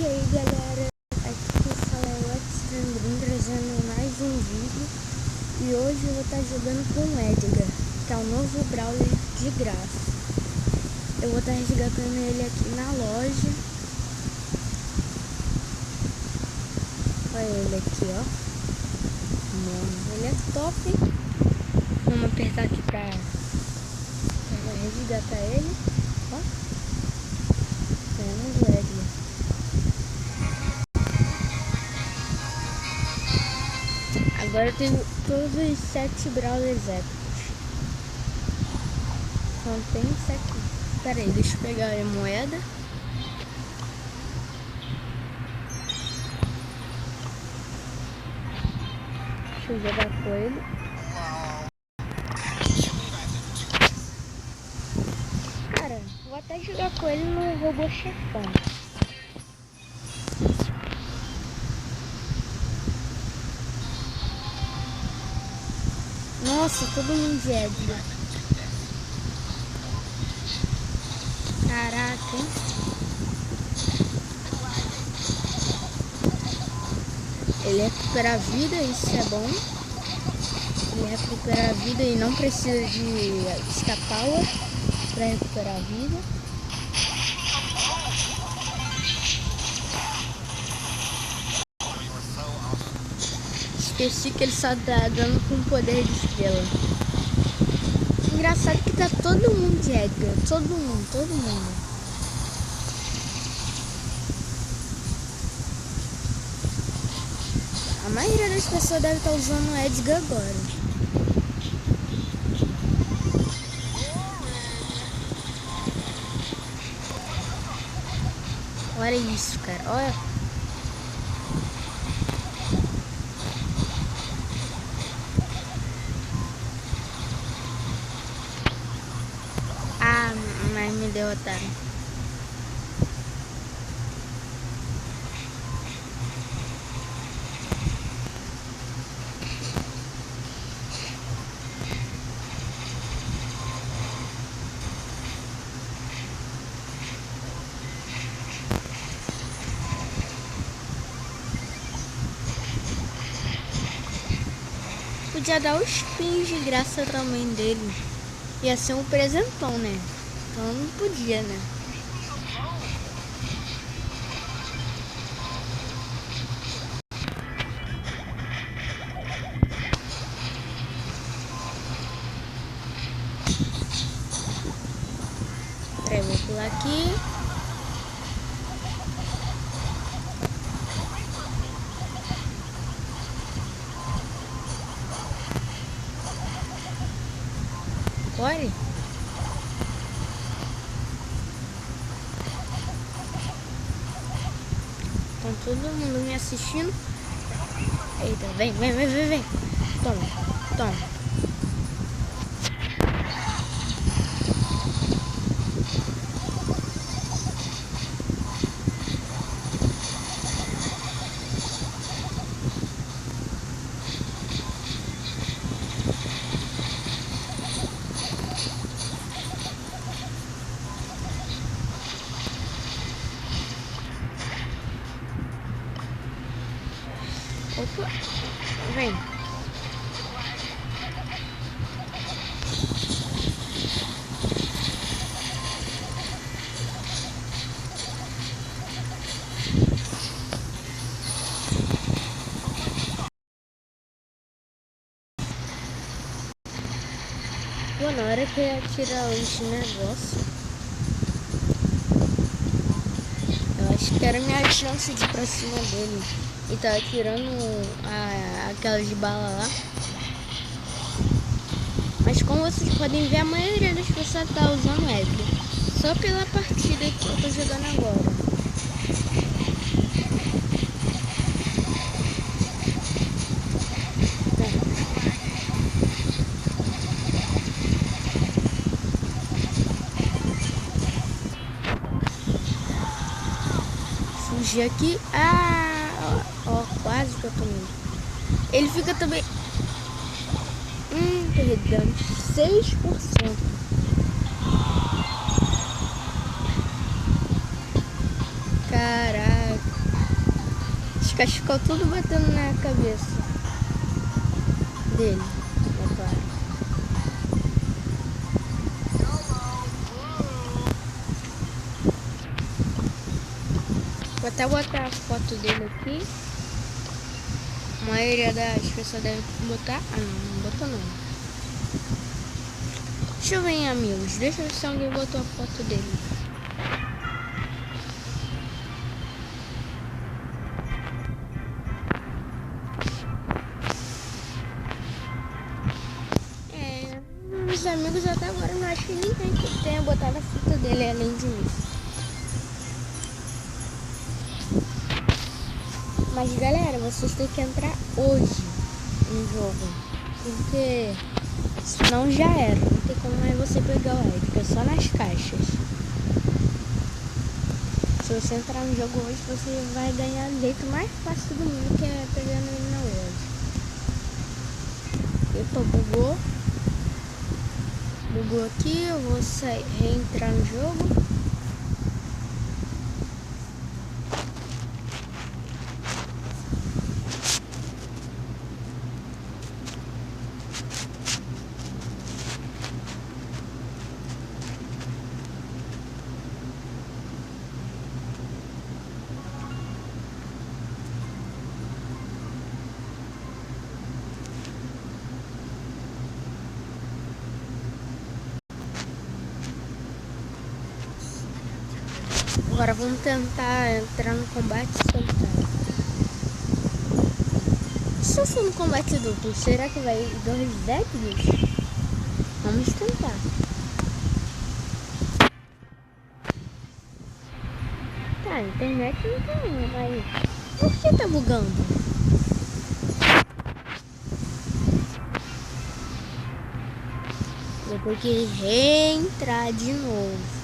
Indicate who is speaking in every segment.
Speaker 1: E aí galera, aqui quem fala é o Alexandrinho trazendo mais um vídeo. E hoje eu vou estar jogando com o Edgar, que é o novo Brawler de graça. Eu vou estar resgatando ele aqui na loja. Olha ele aqui, ó. Mano, ele é top. Vamos apertar aqui pra resgatar ele. Ó. Ganhamos o Edgar. Agora eu tenho todos os 7 Brawlers épicos. Só tem 7. Pera aí, deixa eu pegar a moeda. Deixa eu jogar com ele. Cara, vou até jogar com ele no robô chefão. Nossa, todo mundo de Edgar. Caraca, hein? Ele recupera a vida, isso é bom. Ele recupera a vida e não precisa de escapar para recuperar a vida. Esqueci que ele só dá dano com poder de estrela. Engraçado que tá todo mundo de Edgar. Todo mundo. A maioria das pessoas deve estar usando o Edgar agora. Olha isso, cara. Olha. Mas me derrotaram. Podia dar os pins de graça também dele. Ia ser um presentão, né? Então não podia, né? Peraí, vou pular aqui. Corre. Estão todo mundo me assistindo. Eita, vem. Toma. Opa, vem. Pô, na hora que eu ia tirar os negócios, eu acho que era minha chance de ir pra cima dele. E tava tirando aquelas de bala lá. Mas como vocês podem ver, a maioria das pessoas tá usando Edgar. Só pela partida que eu tô jogando agora. Fugir aqui. Ó, quase que eu tomei. Ele fica também. Perdemos 6%. Caraca. moscas ficam tudo batendo na cabeça dele, é claro. Vou até botar a foto dele aqui. A maioria das pessoas deve botar. Ah, não botou não. Deixa eu ver em amigos. Deixa eu ver se alguém botou a foto dele. Os amigos até agora não acho que ninguém que tenha botado a foto dele além de mim. Mas galera, vocês têm que entrar hoje no jogo, porque senão já era, não tem como mais você pegar o Edgar, só nas caixas. Se você entrar no jogo hoje, você vai ganhar o jeito mais fácil do mundo, que é pegando ele na web. Epa, bugou. Bugou aqui, eu vou reentrar no jogo. Agora vamos tentar entrar no combate solitário. Se eu for no combate duplo, será que vai 2 Edgars? Vamos tentar. Tá, a internet não tem, mas por que tá bugando? Eu vou ter que reentrar de novo.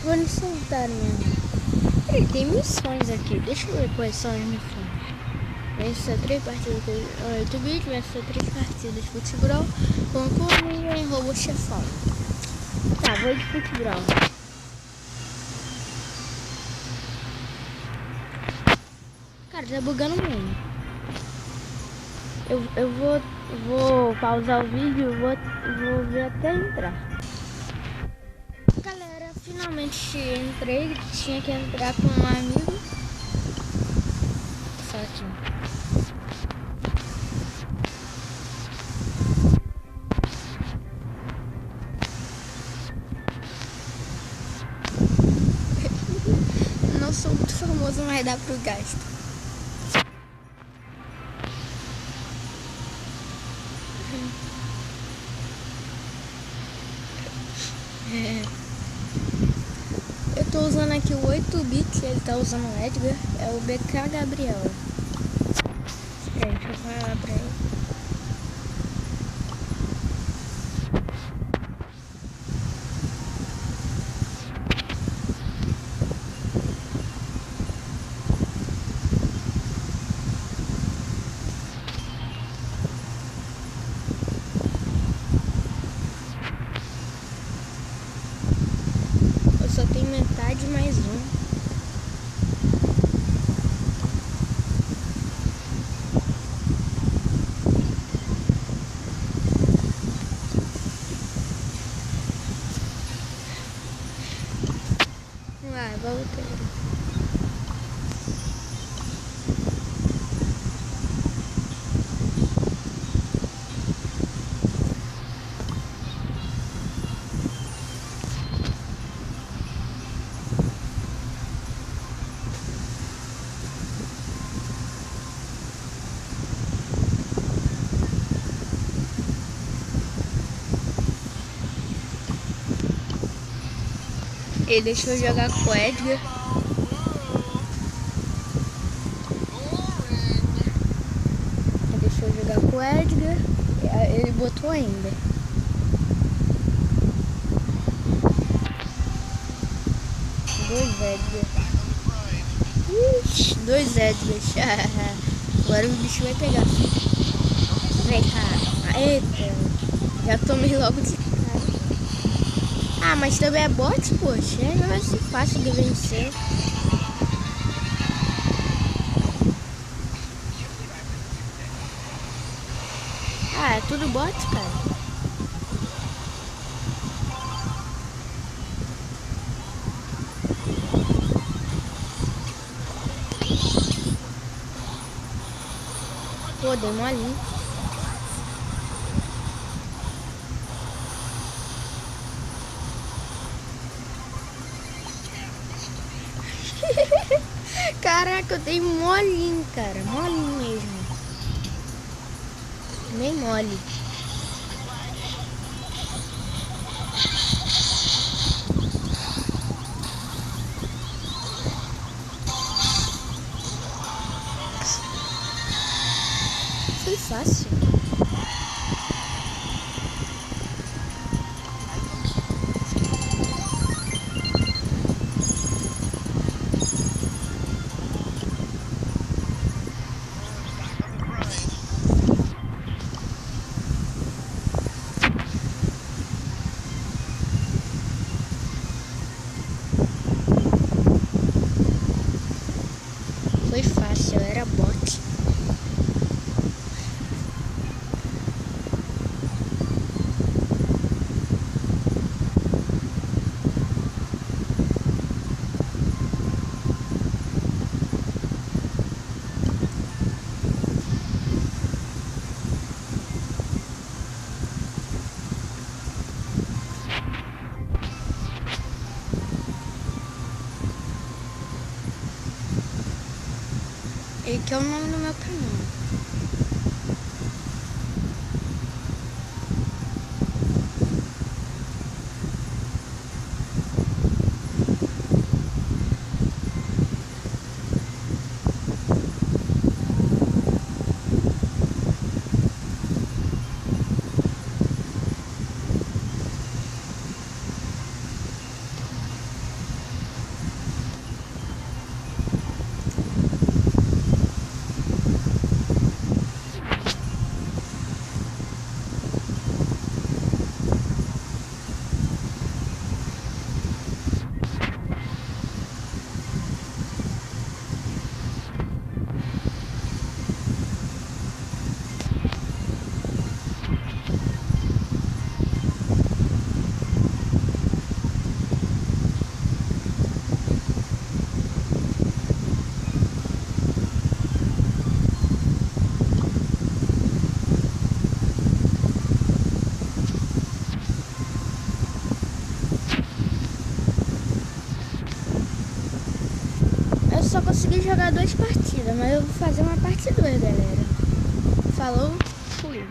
Speaker 1: Vou lhe soltar, Peraí, tem missões aqui. Deixa eu ver quais são as missões. Vença 3 partidas com 8 bits, vença 3 partidas de futebol, concurso em robô chefão. Tá, vou de futebol. Cara, tá bugando muito. Eu vou pausar o vídeo e vou ver até entrar. Galera, finalmente entrei. Tinha que entrar com um amigo. Só aqui. Não sou muito famoso, mas dá pro gasto. Eu tô usando aqui o 8-bit, ele tá usando o Edgar, é o BK Gabriel. Espera aí, deixa eu falar pra ele. Só tem metade mais um. Vai, voltei. Ele deixou eu jogar com o Edgar. o Edgar, ele botou ainda. Dois Edgar. Ixi, dois Edgars. Agora o bicho vai pegar. Vem cá. Eita. Já tomei logo de cara. Ah, mas também é bot, poxa. Não vai ser fácil de vencer. Ah, é tudo bot, cara. Pô, dei mole. Caraca, eu dei molinho, cara. Molinho mesmo. Nem mole. Foi fácil. Foi fácil, eu era bot. E que é o nome do meu canal. Eu só consegui jogar 2 partidas, mas eu vou fazer uma parte 2, galera. Falou, fui.